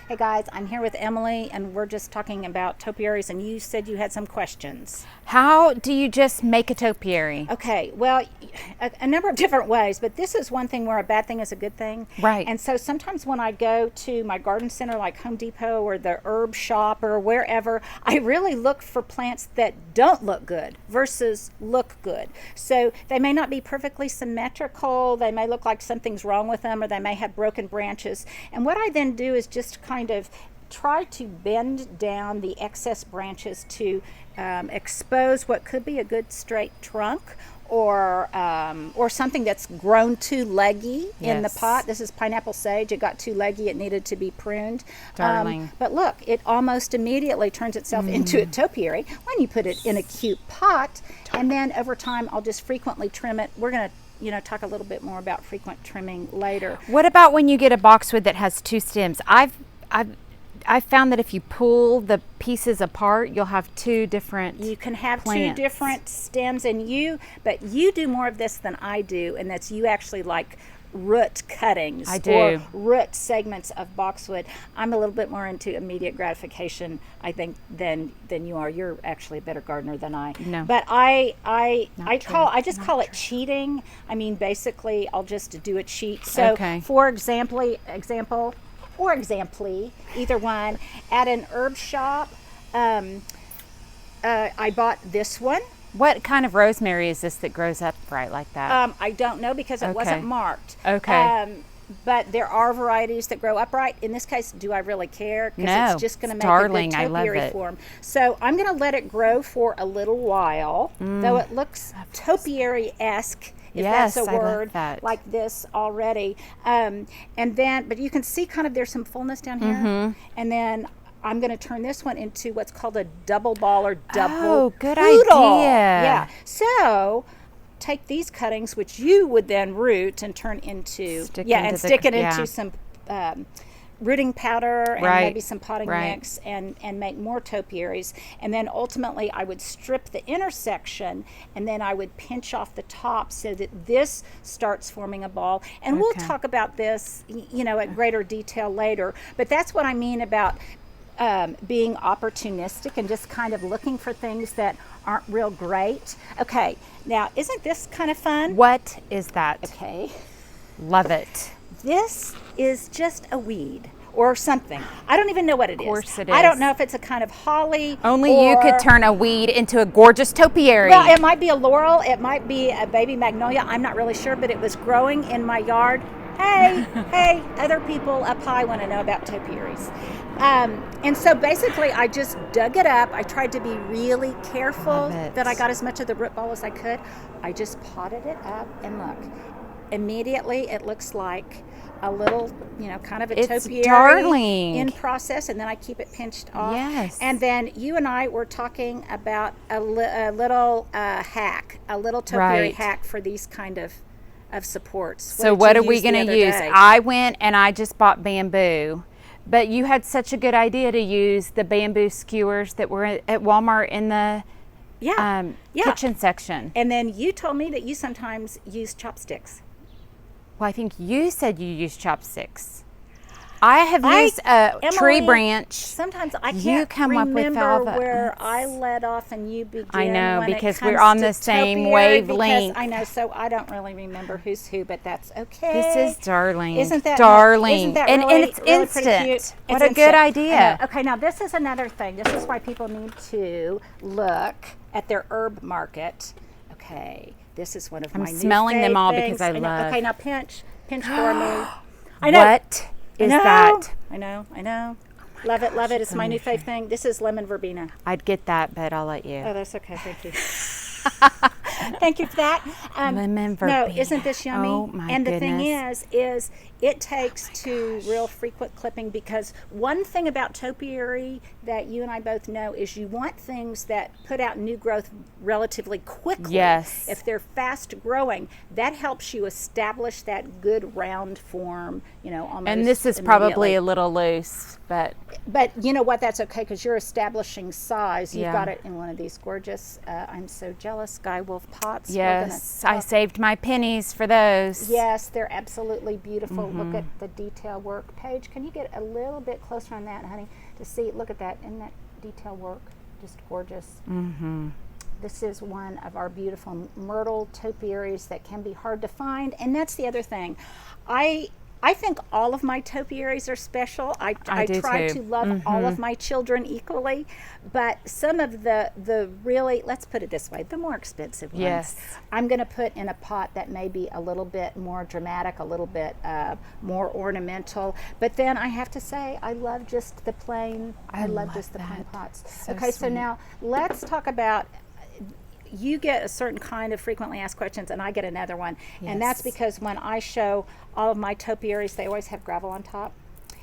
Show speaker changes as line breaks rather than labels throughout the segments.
Hey guys, I'm here with Emily and we're just talking about topiaries, and you said you had some questions.
How do you just make a topiary?
Okay, well, a number of different ways, but this is one thing where a bad thing is a good thing.
Right.
And so sometimes when I go to my garden center like Home Depot or the herb shop or wherever, I really look for plants that don't look good versus look good. So they may not be perfectly symmetrical, they may look like something's wrong with them, or they may have broken branches. And what I then do is just kind of try to bend down the excess branches to expose what could be a good straight trunk, or something that's grown too leggy in the
Yes.
pot. This is pineapple sage. It got too leggy. It needed to be pruned.
Darling.
But look, it almost immediately turns itself into a topiary when you put it in a cute pot. And then over time, I'll just frequently trim it. We're going to talk a little bit more about frequent trimming later.
What about when you get a boxwood that has two stems? I've found that if you pull the pieces apart, you'll have two different
You can have
plants.
two different stems, but you do more of this than I do, and that's you actually like root cuttings
I do.
or root segments of boxwood. I'm a little bit more into immediate gratification, I think, than you are. You're actually a better gardener than I.
No.
But I
true.
just call it cheating. I mean, basically, I'll just do a cheat. So,
Okay.
for example, or either one, at an herb shop, I bought this one.
What kind of rosemary is this that grows upright like that?
I don't know because it
Okay.
wasn't marked.
Okay.
But there are varieties that grow upright. In this case, do I really care? Because
No,
it's just going to
it's
make
darling.
a
I
good
love
topiary
it.
form. So I'm going to let it grow for a little while, though it looks topiary-esque, if
Yes,
that's a
I love
word,
that.
like this already. And then, but you can see kind of there's some fullness down here.
Mm-hmm.
And then I'm going to turn this one into what's called a double ball or double
Oh, good
poodle.
idea.
Yeah. So take these cuttings, which you would then root and turn into,
Stick
and
into
stick it
yeah.
into some rooting powder and
Right,
maybe some potting
right.
mix, and make more topiaries. And then ultimately I would strip the intersection, and then I would pinch off the top so that this starts forming a ball. And we'll
Okay.
talk about this, at greater detail later. But that's what I mean about being opportunistic and just kind of looking for things that aren't real great. Okay, now isn't this kind of fun?
What is that?
Okay,
Love it.
this is just a weed or something. I don't even know what it is. Of
course it
I don't
is.
know if it's a kind of holly.
Only you could
or-
turn a weed into a gorgeous topiary.
Well, it might be a laurel. It might be a baby magnolia. I'm not really sure, but it was growing in my yard. Hey, other people up high want to know about topiaries. And so basically I just dug it up. I tried to be really careful
Love it.
that I got as much of the root ball as I could. I just potted it up, and look, immediately it looks like a little, kind of a
It's
topiary
darling.
in process, and then I keep it pinched off.
Yes.
And then you and I were talking about a little hack, a little topiary
Right.
hack for these kind of supports.
So
did
what
you
are we
use the
going to
other
use?
day?
I went and I just bought bamboo, but you had such a good idea to use the bamboo skewers that were at Walmart in the
yeah.
kitchen section.
And then you told me that you sometimes use chopsticks.
Well, I think you said you use chopsticks. I have used a tree
Emily,
branch.
Sometimes I
You
can't
come up with
remember
all the-
where I let off and you begin.
I know,
when it
because
comes
we're on
to
the same
topiary, because
wavelength.
I know, so I don't really remember who's who, but that's okay.
This is darling.
Isn't that
darling?
Isn't that
and
really,
it's
really pretty
instant.
cute?
What
It's
a good
instant.
idea.
I know. Okay, now this is another thing. This is why people need to look at their herb market. Okay, this is one of my new
smelling them all
things.
because I
know.
love-
Okay, now pinch for me. I know.
What is that?
I know. Love it. It's my new fave thing. This is lemon verbena.
I'd get that, but I'll let you.
Oh, that's okay. Thank you. Thank you for that.
Lemon
No,
verbena.
isn't this yummy?
Oh, my
And the thing
goodness.
is it takes to real frequent clipping, because one thing about topiary that you and I both know is you want things that put out new growth relatively quickly.
Yes.
If they're fast growing, that helps you establish that good round form, almost
And this is probably
immediately.
a little loose. but
you know what? That's okay because you're establishing size. You've
Yeah.
got it in one of these gorgeous, I'm so jealous, Sky Wolf pots.
yes, I saved my pennies for those.
Yes, they're absolutely beautiful. Look
Mm-hmm.
at the detail work. Paige, can you get a little bit closer on that, honey, to see? Look at that. Isn't that detail work just gorgeous?
Mm-hmm.
This is one of our beautiful myrtle topiaries that can be hard to find. And that's the other thing. I think all of my topiaries are special. I
do
try
too.
to love all of my children equally, but some of the really, let's put it this way, the more expensive ones,
Yes.
I'm going to put in a pot that may be a little bit more dramatic, a little bit more ornamental. But then I have to say, I love just the plain. I love just the plain pots.
So
okay, so
sweet.
now let's talk about. You get a certain kind of frequently asked questions, and I get another one. And that's
Yes.
because when I show all of my topiaries, they always have gravel on top.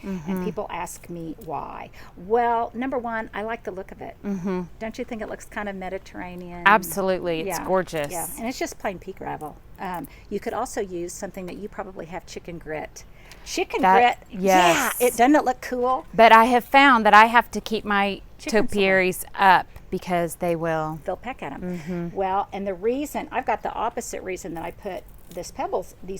And people ask me why. Well, number one, I like the look of it. Don't you think it looks kind of Mediterranean?
Absolutely, it's gorgeous.
Yeah, and it's just plain pea gravel. You could also use something that you probably have, chicken grit. Chicken grit,
yes.
yeah, doesn't it look cool?
But I have found that I have to keep my
Chicken
topiaries up because they will.
They'll peck at them. Well, and the reason I've got the opposite reason that I put these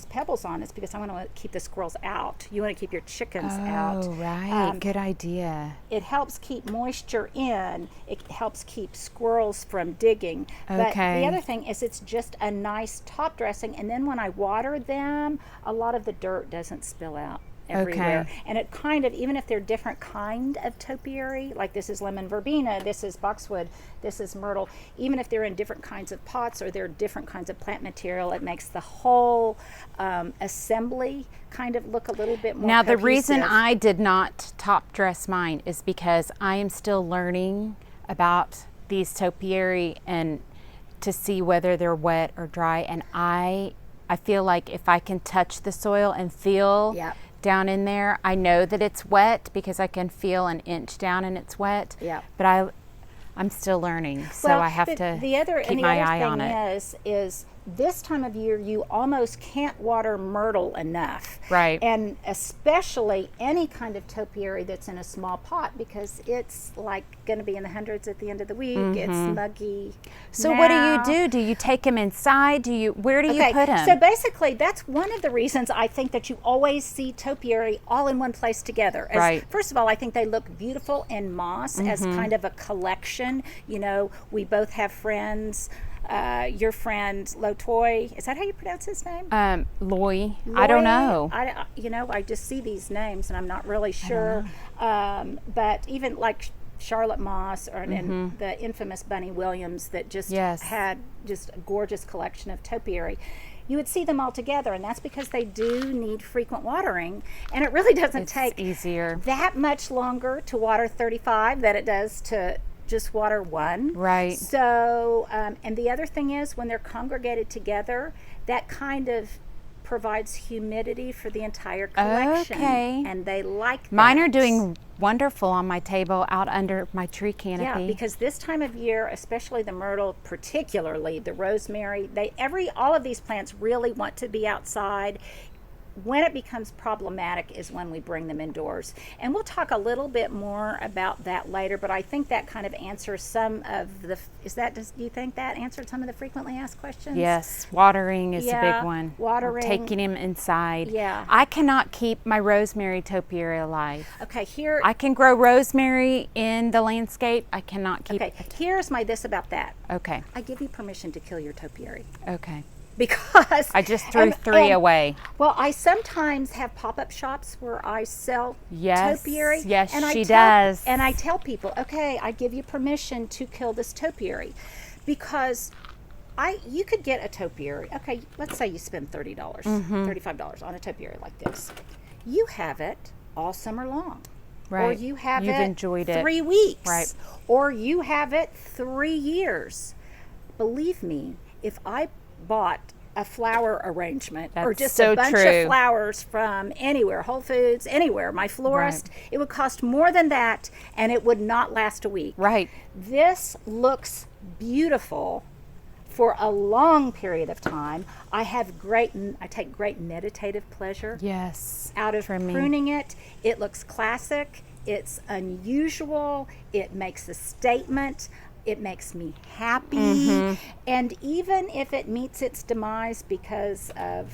pebbles on is because I want to keep the squirrels out. You want to keep your chickens out.
Oh, right. Good idea.
It helps keep moisture in. It helps keep squirrels from digging. But
Okay.
the other thing is it's just a nice top dressing. And then when I water them, a lot of the dirt doesn't spill out everywhere.
Okay.
And it kind of, even if they're different kind of topiary, like this is lemon verbena, this is boxwood, this is myrtle, even if they're in different kinds of pots or they're different kinds of plant material, it makes the whole assembly kind of look a little bit more
Now, the reason
cohesive.
I did not top dress mine is because I am still learning about these topiary and to see whether they're wet or dry. And I feel like if I can touch the soil and feel
Yep.
down in there, I know that it's wet because I can feel an inch down and it's wet.
Yep.
But I'm still learning, so
Well,
I have
but
to
the other,
keep
and the
my
other
eye
thing
on it.
is this time of year you almost can't water myrtle enough.
Right.
And especially any kind of topiary that's in a small pot because it's like going to be in the hundreds at the end of the week. It's muggy.
So what do
now.
you do? Do you take them inside? Where do you
Okay,
put them?
so basically that's one of the reasons I think that you always see topiary all in one place together.
Right.
First of all, I think they look beautiful in moss as kind of a collection. You know, we both have friends. Your friend Lotoy, is that how you pronounce his name?
Loy. I don't know.
I just see these names and I'm not really sure. But even like Charlotte Moss and the infamous Bunny Williams that just
Yes.
had just a gorgeous collection of topiary. You would see them all together, and that's because they do need frequent watering, and it really doesn't
It's
take
easier.
that much longer to water 35 than it does to just water one.
Right.
So, and the other thing is when they're congregated together, that kind of provides humidity for the entire collection.
Okay.
And they like that.
Mine are doing wonderful on my table out under my tree canopy.
Yeah, because this time of year, especially the myrtle, particularly the rosemary, all of these plants really want to be outside. When it becomes problematic is when we bring them indoors. And we'll talk a little bit more about that later, but I think that kind of answers some of the, do you think that answered some of the frequently asked questions?
Yes, watering is a
Yeah,
big one.
watering.
Taking him inside.
Yeah.
I cannot keep my rosemary topiary alive.
Okay, here,
I can grow rosemary in the landscape. I cannot keep
okay, here's my this about that.
Okay.
I give you permission to kill your topiary.
Okay.
Because
I just threw three away.
Well, I sometimes have pop-up shops where I sell
Yes,
topiary.
yes,
and
she does.
And I tell people, okay, I give you permission to kill this topiary, because you could get a topiary. Okay, let's say you spend $30, $35 on a topiary like this. You have it all summer long.
Right.
Or you have
You've
it
enjoyed it.
3 weeks.
Right.
Or you have it 3 years. Believe me, if I bought a flower arrangement or
That's
just
so
a bunch
true.
of flowers from anywhere, Whole Foods, anywhere, my florist, it would cost more than that and it would not last a week.
Right.
This looks beautiful for a long period of time. I take great meditative pleasure
Yes.
out of
for me.
pruning it. It looks classic. it's unusual. It makes a statement. It makes me happy. And even if it meets its demise because of,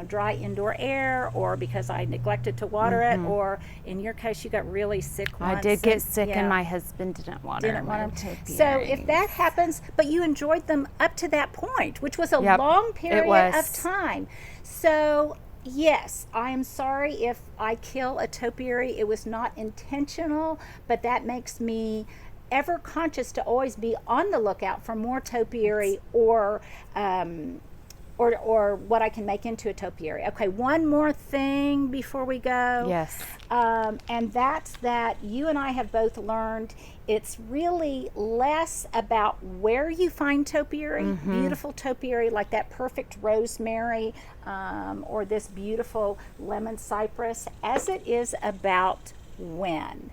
dry indoor air, or because I neglected to water it, or in your case, you got really sick once.
I did get sick, and my husband didn't want
them. So if that happens, but you enjoyed them up to that point, which was a long period of time. So yes, I am sorry if I kill a topiary. It was not intentional, but that makes me ever conscious to always be on the lookout for more topiary, or what I can make into a topiary. Okay, one more thing before we go.
Yes.
And that's that you and I have both learned it's really less about where you find topiary, beautiful topiary like that perfect rosemary, or this beautiful lemon cypress, as it is about when.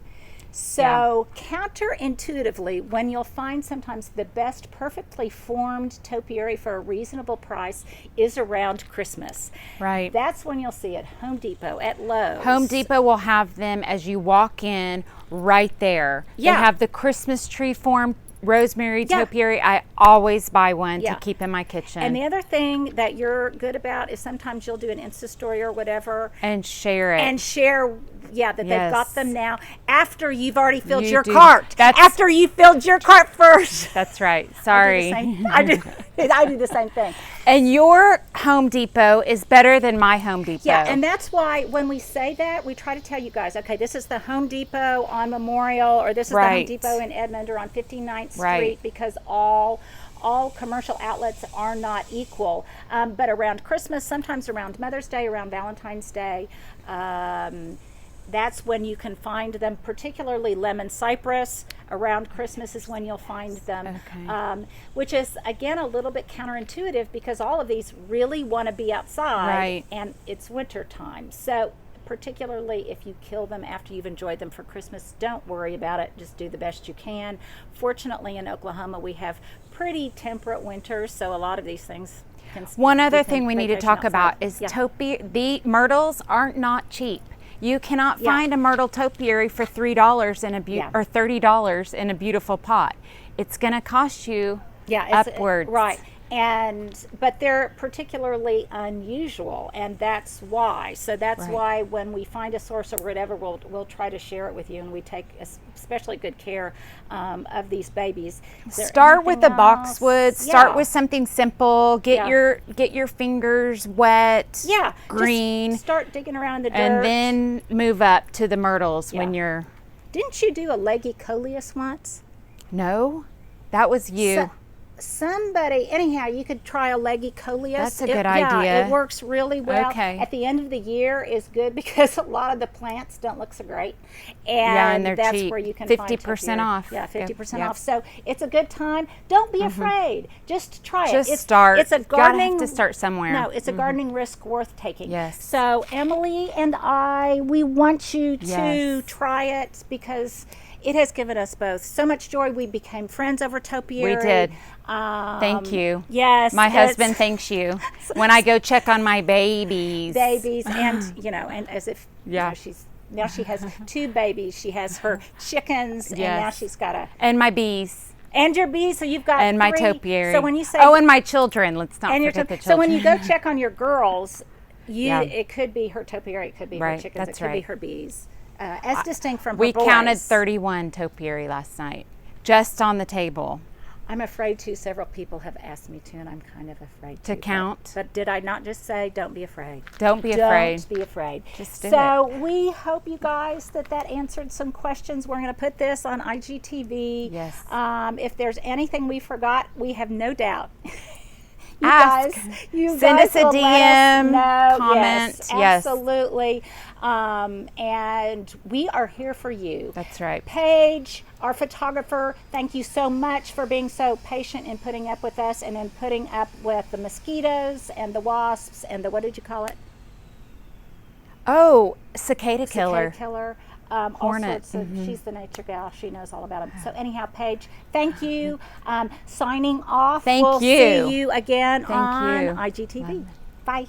So counterintuitively, when you'll find sometimes the best perfectly formed topiary for a reasonable price is around Christmas.
Right.
That's when you'll see it. Home Depot, at Lowe's.
Home Depot will have them as you walk in right there.
Yeah.
They have the Christmas tree formed rosemary topiary. I always buy one to keep in my kitchen.
And the other thing that you're good about is sometimes you'll do an Insta story or whatever.
And share it.
And share, that they've got them now after you've already filled your
do.
cart. After you filled your cart first.
That's right. Sorry.
I do the same thing.
And your Home Depot is better than my Home Depot.
Yeah, and that's why when we say that, we try to tell you guys, okay, this is the Home Depot on Memorial, or this is the Home Depot in Edmond, or on 59th Street, because all commercial outlets are not equal. But around Christmas, sometimes around Mother's Day, around Valentine's Day, that's when you can find them, particularly lemon cypress. Around Christmas is when you'll find them, which is, again, a little bit counterintuitive because all of these really want to be outside, and it's winter time. So particularly if you kill them after you've enjoyed them for Christmas, don't worry about it. Just do the best you can. Fortunately, in Oklahoma, we have pretty temperate winters, so a lot of these things can.
One other thing we need to talk about is the myrtles are not cheap. You cannot find a myrtle topiary for $3 in or $30 in a beautiful pot. It's going to cost you upwards.
Right. But they're particularly unusual, and that's why. So that's why when we find a source or whatever, we'll try to share it with you, and we take especially good care of these babies.
Start with the boxwood. Start with something simple. Get your fingers wet. Green.
Just start digging around in the dirt,
and then move up to the myrtles when you're.
Didn't you do a leggy coleus once?
No, that was you.
Somebody, anyhow, you could try a leggy coleus.
That's a good idea.
It works really well.
Okay.
At the end of the year is good because a lot of the plants don't look so great,
and they're
that's
cheap.
where you can
50% off.
Yeah, 50% off. So it's a good time. Don't be afraid. Just try
it.
Just
start.
It's a gardening.
Have to start somewhere.
No, it's a gardening risk worth taking.
Yes.
So Emily and I, we want you to try it because it has given us both so much joy. We became friends over topiary.
We did. Thank you.
Yes.
My husband thanks you when I go check on my babies.
And, and as if, now she has 2 babies. She has her chickens, and now she's got
and my bees.
And your bees, so you've got
and
3.
My topiary.
So when you say,
and my children. Let's not forget the children.
So when you go check on your girls, it could be her topiary, it could be her chickens, it could be her bees. As distinct from her boys.
We counted 31 topiary last night, just on the table.
I'm afraid to. Several people have asked me to, and I'm kind of afraid
to count.
But did I not just say, don't be afraid?
Don't be afraid.
Don't be afraid.
Just do it.
So we hope you guys that answered some questions. We're going to put this on IGTV.
Yes.
If there's anything we forgot, we have no doubt.
Ask.
You
Send
guys
us a
will
DM,
let us know.
comment.
Yes, absolutely. And we are here for you.
That's right.
Paige, our photographer, thank you so much for being so patient in putting up with us and in putting up with the mosquitoes and the wasps and the, what did you call it?
Oh, cicada killer.
Cicada killer.
Hornet.
All sorts of, she's the nature gal. She knows all about them. So anyhow, Paige, thank you. Signing off.
Thank
we'll
you.
See you again
Thank
on
you.
IGTV. Bye.